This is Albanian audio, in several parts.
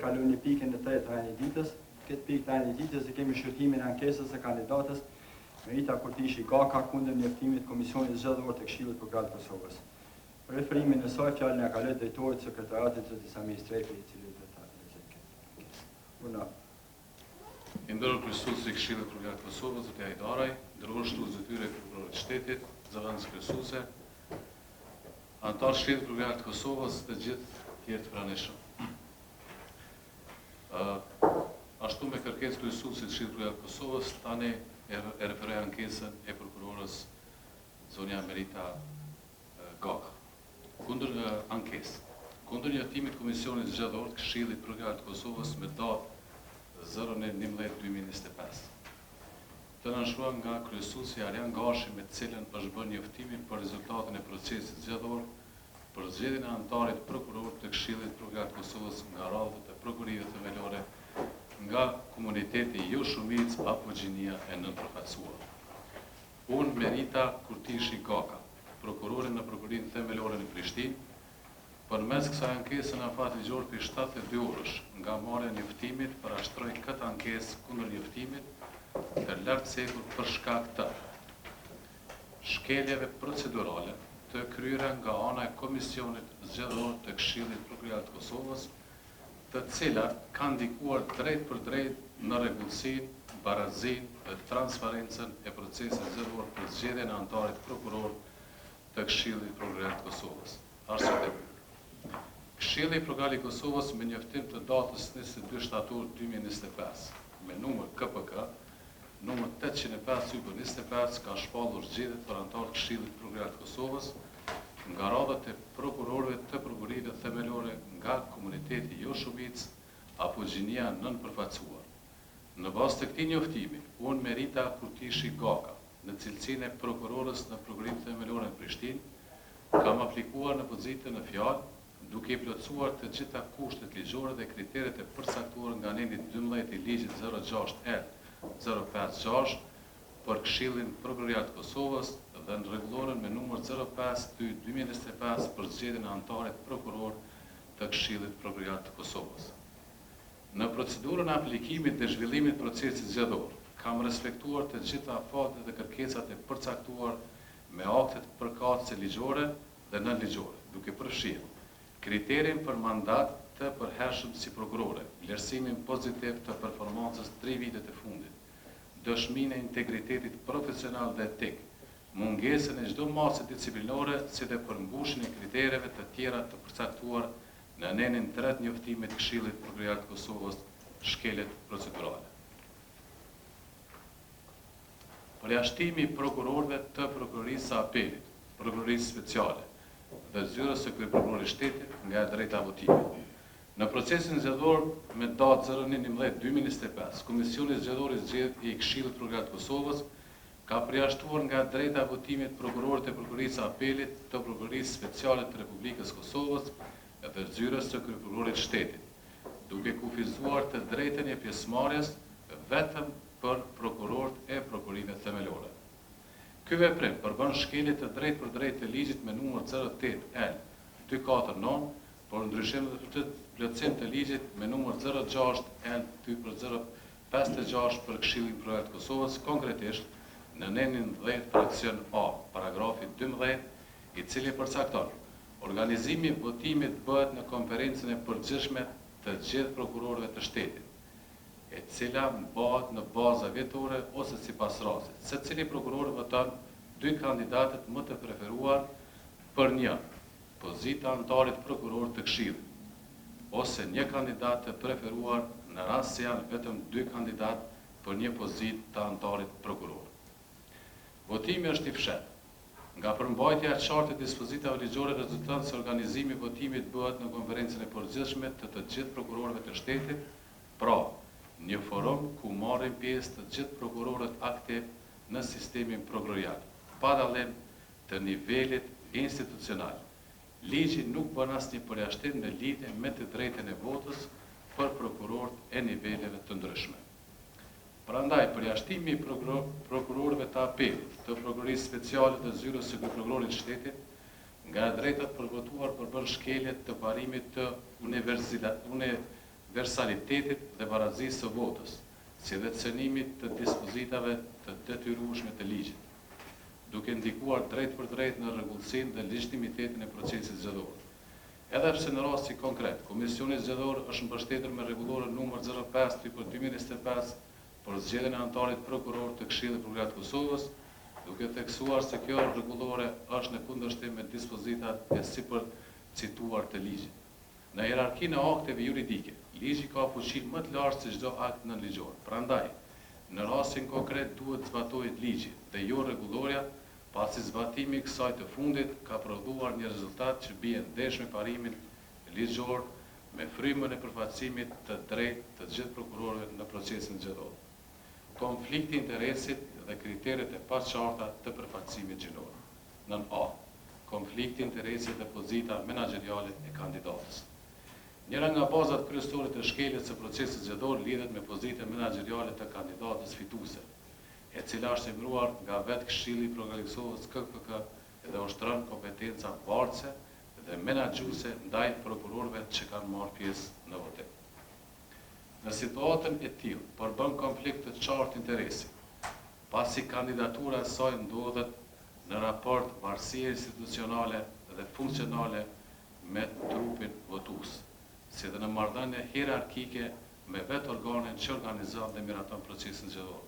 kalojmë në pikën e tretë të ditës. Këtë pikë të ditës e kemi shërtimin e ankesës së kandidatës Merita Kurtishi Gaka kundër njoftimit Komisionit Zgjedhor të Këshillit për Gratë të Kosovës. Për referimin e saj fjalën e kaloj drejtorit të Sekretariatit të Sami Strefi, i cili do ta lexojë. I ndërror kryesuesi i Këshillit për Gratë të Kosovës, zoti Ajdaraj, ndërror shtues zyrtare e prokurorit të shtetit, zëvendës kryesuese, antar Këshillit për Gratë të Kosovës dhe gjithë tjerë të pranishëm. Ashtu me kërkesë kryesuesit të Këshillit për Gratë të Kosovës, tani e referoj ankesën e prokurorës zonja Merita Gaka. Kundër kundër njoftimit Komisionit Zgjedhor të Këshillit për Gratë të Kosovës me datë 09/11/2025. Të nënshkruar nga kryesuesi Arjan Gashi, me të cilën është bërë njoftimi për rezultatin e procesit zgjedhor për zgjedhjen e antarit prokuror të Këshillit për Gratë të Kosovës nga radhët e prokurorive themelore nga komuniteti jo shumic apo gjinia e nënpërfaqësuar. Unë Merita Kurtishi Gaka, prokurore në Prokurorinë Themelore në Prishtinë, përmes kësaj ankese në afat ligjor për 72 orësh nga marrja e njoftimit, parashtroj këtë ankesë kundër njoftimit të lartësekur për shkak të shkeljeve procedurale të kryera nga ana e Komisionit Zgjedhor të Këshillit për Gratë të Kosovës, të cilat kanë ndikuar drejt për drejt në rregullsinë, barazinë dhe transparencën e procesit zgjedhor për zgjedhjen e antarit prokuror të Këshillit për Gratë të Kosovës. Arsye. Këshilli për Gratë të Kosovës me njoftim të datës 22 shtator 2025 me numër KPK numër 805/25 ka shpallur zgjedhjet për antar të Këshillit për Gratë të Kosovës nga radhët e prokurorëve të prokurorive themelore nga komuniteti jo shumic apo gjinia nënpërfaqësuar. Në bazë të këtij njoftimi, unë Merita Kurtishi Gaka, në cilësinë e prokurorës në Prokurorinë Themelore në Prishtinë, kam aplikuar në pozitën në fjalë, duke i plotësuar të gjitha kushtet ligjore dhe kriteret e përcaktuar nga neni 12 i ligjit 06L056 për Këshillin Prokuroria të Kosovës dhe në rregullorën me numër 05/2025 për zgjedhjen e antarit prokuror të Këshillit Prokuroria të Kosovës. Në procedurën e aplikimit dhe zhvillimit procesit zgjedhor, kam respektuar të gjitha afatet dhe kërkesat e përcaktuar me aktet përkatëse ligjore dhe nënligjore, duke përfshirë kriterin për mandat të përhershëm si prokurore, vlerësimin pozitiv të performancës 3 vitet e fundit, dëshminë e integritetit profesional dhe etik, mungesën e çdo mase disiplinore, si dhe përmbushjen e kritereve të tjera të përcaktuar në anenin 3 të njoftimit të Këshillit për Gratë të Kosovës, shkeljet procedurale. Përjashtimi i prokurorëve të prokurorisë së apelit, prokurorisë speciale dhe zyrës së kryeprokurorit të shtetit nga e drejta votimit. Në procesin zgjedhor me datë 09/11/2025, Komisioni Zgjedhor i Zgjedhjeve i Këshillit për Gratë të Kosovës ka përjashtuar nga drejta votimit prokurorët e prokurorisë së apelit të prokurorisë speciale të Republikës Kosovës dhe zyrës së kryeprokurorit të shtetit, duke kufizuar të drejtën e pjesëmarrjes vetëm për prokurorët e prokurorive themelore. Ky veprim përbën shkelje të drejtë për drejtë të ligjit me numër 08L249, por ndryshim të plotësim të ligjit me numër 06L2/056 për Këshillin për Gratë të Kosovës, konkretisht në nenin 10 fraksion A, paragrafi 12, i cili përcakton: organizimi i votimit bëhet në konferencën e përgjithshme të gjithë prokurorëve të shtetit, e cila bëhet në baza vjetore ose sipas rastit. Secili prokuror voton 2 kandidatët më të preferuar për një pozitë antarit prokuror të Këshillit, ose një kandidat të preferuar në rast se janë vetëm 2 kandidatë për një pozitë të antarit prokuror. Votimi është i fshehtë. Nga përmbajtja e qartë e dispozitave ligjore rezulton se organizimi i votimit bëhet në konferencën e përgjithshme të gjithë prokurorëve të shtetit, pra një forum ku marrin pjesë të gjithë prokurorët aktiv në sistemin prokurorial, pa dallim të nivelit institucional. Ligji nuk bën asnjë përjashtim në lidhje me të drejtën e votës për prokurorët e niveleve të ndryshme. Prandaj, përjashtimi i prokurorëve të apelit, të prokurorisë speciale dhe zyrës së kryeprokurorit të shtetit, nga e drejtat për votuar përbën shkelje të parimit të universalitetit dhe barazisë së votës, si dhe cënimit të dispozitave të detyrueshme të ligjit, duke ndikuar drejt për drejt në rregullsinë dhe legitimitetin e procesit zgjedhor. Edhe pse në rasti konkret, Komisioni Zgjedhor është mbështetur me rregullorën numër 05/2025 për zgjedhjen e anëtarit prokuror të Këshillit Prokurat të Kosovës, duke theksuar se kjo rregullore është në kundërshtim me dispozitat e sipër cituar të ligjit. Në hierarkinë e akteve juridike, ligji ka fuqinë më të lartë se çdo akt nënligjor. Prandaj, në rastin konkret duhet zbatohet ligji dhe jo rregulloria, pasi zbatimi i kësaj të fundit ka prodhuar një rezultat që bie ndesh me parimin ligjor me frymën e përfaqësimit të drejtë të gjithë prokurorëve në procesin zgjedhor. Konflikti i interesit dhe kriteret e paqarta të përfaqësimit gjinor. Nën A. Konflikti i interesit dhe pozita menaxheriale e kandidatës. Njëra nga bazat kryesore të shkeljes së procesit zgjedhor lidhet me pozitën menaxheriale të kandidatës fituese, e cila është emëruar nga vetë Këshilli i Prokurorisë së Kosovës KPK dhe ushtron kompetenca varëse dhe menaxhuese ndaj prokurorëve që kanë marrë pjesë në votim. Në situatën e tillë, përbën konflikt të qartë interesi, pasi kandidatura e saj ndodhet në raport varësie institucionale dhe funksionale me trupin votues, si dhe në marrëdhënie hierarkike me vetë organin që organizon dhe miraton procesin zgjedhor.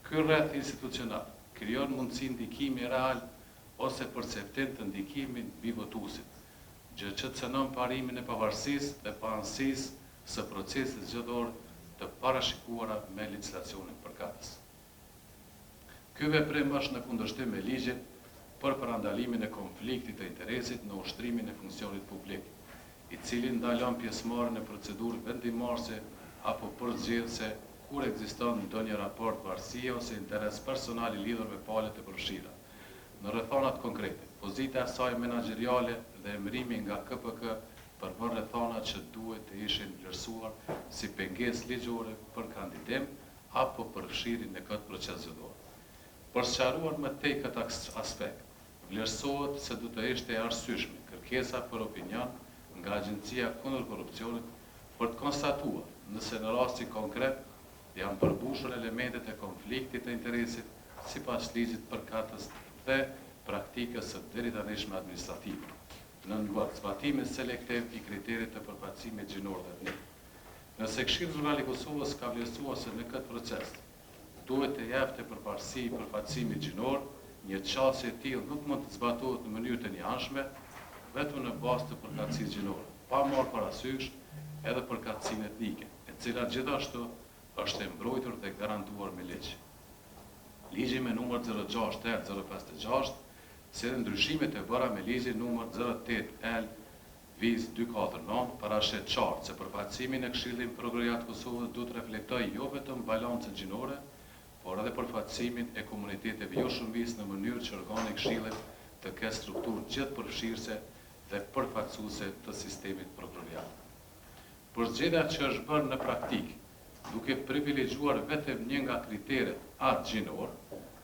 Ky rreth institucional krijon mundësi ndikimi real ose perceptim të ndikimit mbi votuesit, gjë që cënon parimin e pavarësisë dhe paanësisë së procesit zgjedhor të parashikuara me legjislacionin përkatës. Ky veprim është në kundërshtim me ligjin për parandalimin e konfliktit të interesit në ushtrimin e funksionit publik, i cili ndalon pjesëmarrjen në procedurë vendimarrëse apo përzgjedhëse kur ekziston ndonjë raport varësie ose interes personal i lidhur me palët e përfshira. Në rrethonat konkrete, pozita e saj menaxheriale dhe emërimi nga KPK përbën rrethona që duhet të ishin vlerësuar si pengesë ligjore për kandidim apo përfshirjen në këtë proces zgjedhor. Për sqaruar më tej këtë aspekt, vlerësohet se do të ishte e arsyeshme kërkesa për opinion nga Agjencia kundër korrupsionit për të konstatuar nëse në rastin konkret janë përmbushur elementet e konfliktit të interesit sipas ligjit përkatës dhe praktikës së deritanishme administrative, në zbatimin selektiv i kriterit të përfaqësimit gjinor dhe etnik. Nëse Këshilli Prokurat i Kosovës ka vlerësuar se në këtë proces duhet të jepte përparësi përfaqësimit gjinor, një çështje e tillë nuk mund të zbatohet në mënyrë të njëanshme vetëm në bazë të përkatësisë gjinore, pa marrë parasysh edhe përkatësinë etnike, e cila gjithashtu është e mbrojtur dhe garantuar me ligj. Ligji me numër 06/056, si dhe ndryshimet e bëra me ligjin numër 08/L/249 parashet qartë se përfaqësimi në Këshillin Prokurorat të Kosovës duhet të reflektojë jo vetëm balancën gjinore, por edhe përfaqësimin e komuniteteve jo shumicë në mënyrë që organi i Këshillit të ketë strukturë gjithëpërfshirëse dhe përfaqësuese të sistemit prokurorial. Përzgjedhja që është bërë në praktikë, duke privilegjuar vetëm një nga kriteret atë gjinor,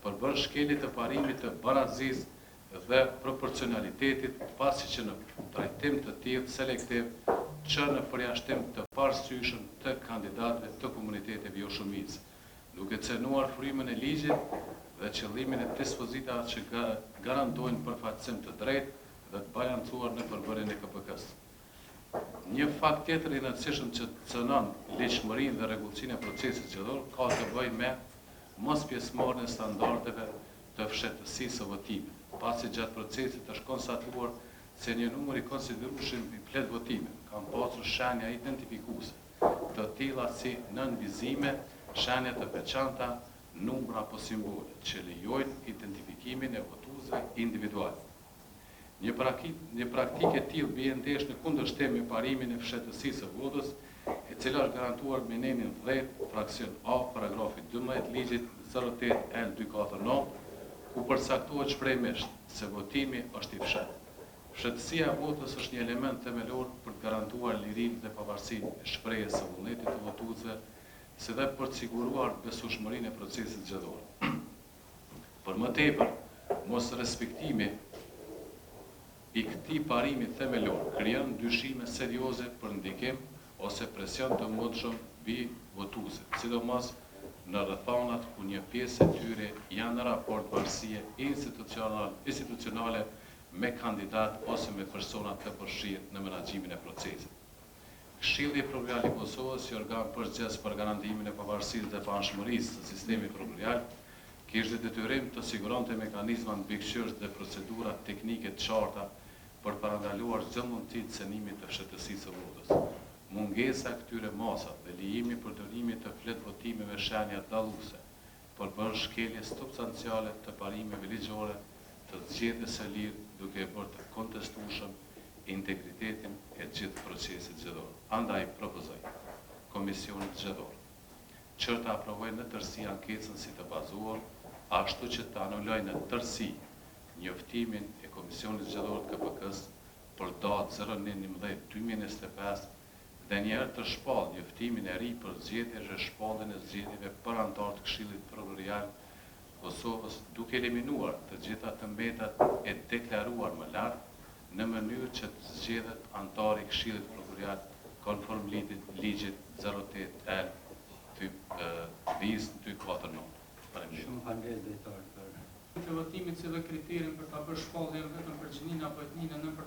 përbën shkelje të parimit të barazisë dhe proporcionalitetit, pasi që në trajtim të tillë selektiv që në përjashtim të parësyeshëm të kandidatëve të komuniteteve jo shumicë, duke cënuar frymën e ligjit dhe qëllimin e dispozitave që garantojnë përfaqësim të drejtë dhe të balancuar në përbërjen e KPK-s. Një fakt tjetër i rëndësishëm që cënon ligjshmërinë dhe rregullsinë e procesit zgjedhor ka të bëjë me mos pjesëmarrjen e standardeve të fshehtësisë së votimit, pasi gjatë procesit është konstatuar se një numër i konsiderueshëm i plot votimeve kanë pasur shenja identifikuese, të tilla si nënvizime, shenja të veçanta, numra apo simbole, që lejojnë identifikimin e votuesve individual. Një praktikë e tillë bie ndesh në kundërshtim me parimin e fshehtësisë së votës, e cila është garantuar me nemin 10, fraksion A, paragrafi 12 ligjit 08/L/249, ku përcaktohet shprehjesht se votimi është i fshehtë. Fshehtësia e votës është një element themelor për të garantuar lirinë dhe pavarësinë e shprehjes së vullnetit të votuesve, si dhe për të siguruar besueshmërinë e procesit zgjedhor. Për më tepër, mos respektimi i këtij parimi themelor krijon dyshime serioze për ndikim ose presion të mundshëm mbi votuesit, sidomos në rrethonat ku një pjesë e tyre janë në raport varësie institucionale me kandidat ose me persona të përfshirë në menaxhimin e procesit. Këshilli Prokuror i Kosovës, si organ përgjithës për garantimin e pavarësisë dhe pamshmërisë së sistemit prokurorial, kishte detyrim të siguronte mekanizma mbikëqyrës dhe procedura teknike të qarta për parandaluar çdo mundësi të cënimit të fshehtësisë së votës. Mungesa këtyre masave dhe lijimi përdorimit të flet votimeve shenja dalluese përbën shkelje substanciale të parimeve ligjore të zgjedhjes së lirë, duke e bërë të kontestueshëm integritetin e gjithë procesit zgjedhor. Andaj propozoj Komisionit Zgjedhor që të aprovojë në tërësi ankesën si të bazuar, ashtu që të anullojë në tërësi njoftimin e Komisionit Zgjedhor të KPK-s për datë 09/11/2025 dhe njerë të shpall njoftimin e ri për zgjedhje dhe shpalljen e zgjedhjeve për anëtar të Këshillit Prokurorial Kosovës, duke eliminuar të gjitha të mbetat e deklaruar më lart në mënyrë që të zgjedhet anëtari i Këshillit Prokurorial konform ligjit 08L Vis 249. Shumë faleminderit drejtor. Të votimit si dhe kriterin për ta bërë shpalljen vetëm për gjininë apo etninë nën për